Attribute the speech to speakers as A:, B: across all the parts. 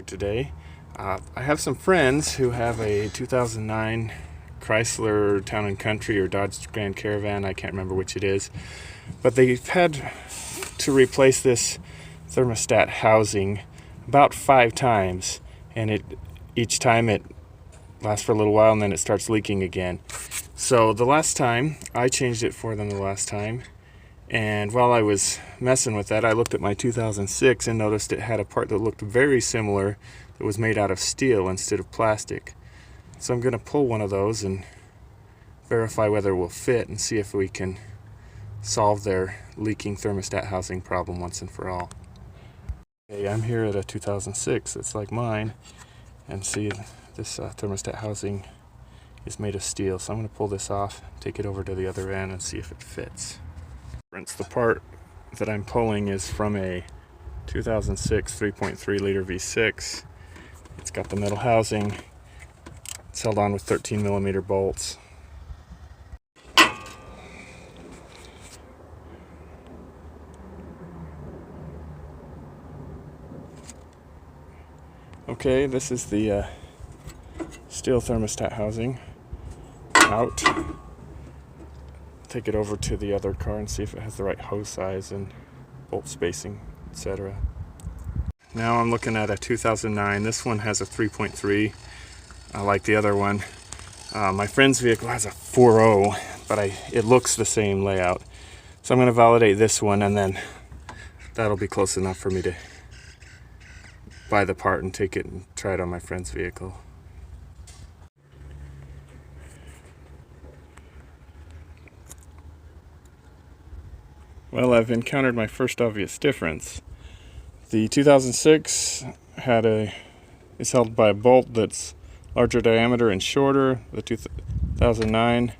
A: Today, I have some friends who have a 2009 Chrysler Town and Country or Dodge Grand Caravan. I can't remember which it is, but they've had to replace this thermostat housing about 5 times, and each time it lasts for a little while and then it starts leaking again. So the last time I changed it for them, and while I was messing with that, I looked at my 2006 and noticed it had a part that looked very similar that was made out of steel instead of plastic. So I'm going to pull one of those and verify whether it will fit and see if we can solve their leaking thermostat housing problem once and for all. Okay, I'm here at a 2006 that's like mine, and see this thermostat housing is made of steel. So I'm going to pull this off, take it over to the other end and see if it fits. The part that I'm pulling is from a 2006 3.3 liter V6. It's got the metal housing. It's held on with 13 millimeter bolts. Okay, this is the steel thermostat housing out. Take it over to the other car and see if it has the right hose size and bolt spacing, etc. Now I'm looking at a 2009. This one has a 3.3 like the other one. My friend's vehicle has a 4.0, but it looks the same layout. So I'm going to validate this one, and then that'll be close enough for me to buy the part and take it and try it on my friend's vehicle. Well, I've encountered my first obvious difference. The 2006 is held by a bolt that's larger diameter and shorter. The 2009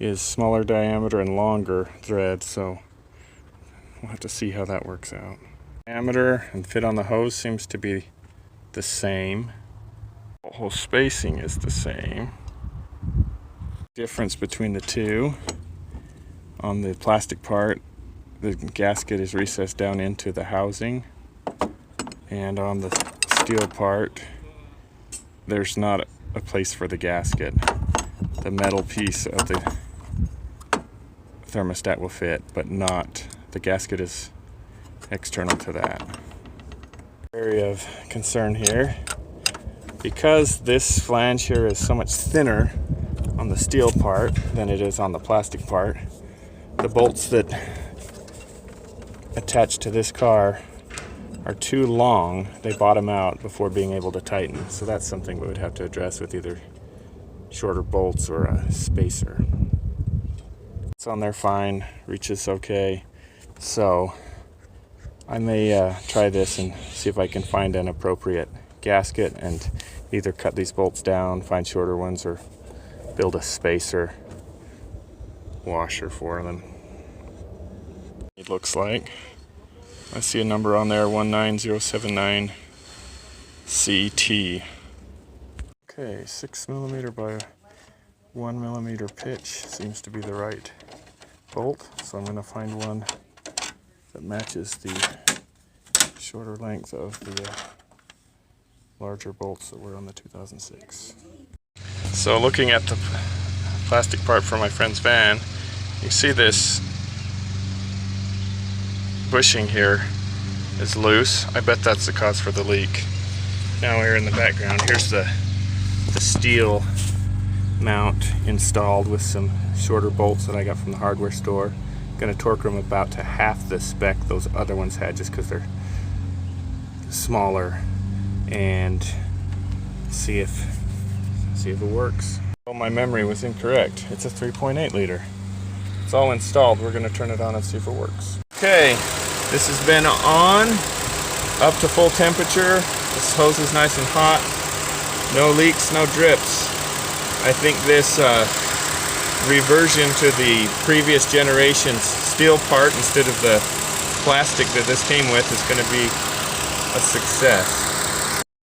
A: is smaller diameter and longer thread, so we'll have to see how that works out. Diameter and fit on the hose seems to be the same. Hose spacing is the same. Difference between the two: on the plastic part, the gasket is recessed down into the housing, and on the steel part there's not a place for the gasket. The metal piece of the thermostat will fit, but not the gasket is external to that. Area of concern here, because this flange here is so much thinner on the steel part than it is on the plastic part. The bolts that attached to this car are too long. They bottom out before being able to tighten, so that's something we would have to address with either shorter bolts or a spacer. It's on there fine, reaches okay, so I may try this and see if I can find an appropriate gasket and either cut these bolts down, find shorter ones, or build a spacer washer for them. It looks like I see a number on there, 19079 CT. Okay, 6 millimeter by 1 millimeter pitch seems to be the right bolt, so I'm going to find one that matches the shorter length of the larger bolts that were on the 2006. So looking at the plastic part for my friend's van, you see this bushing here is loose. I bet that's the cause for the leak. Now here in the background, here's the steel mount installed with some shorter bolts that I got from the hardware store. I'm going to torque them about to half the spec those other ones had, just because they're smaller, and see if it works. Well, my memory was incorrect. It's a 3.8 liter. It's all installed. We're going to turn it on and see if it works. Okay, this has been on up to full temperature. This hose is nice and hot. No leaks, no drips. I think this reversion to the previous generation's steel part instead of the plastic that this came with is going to be a success.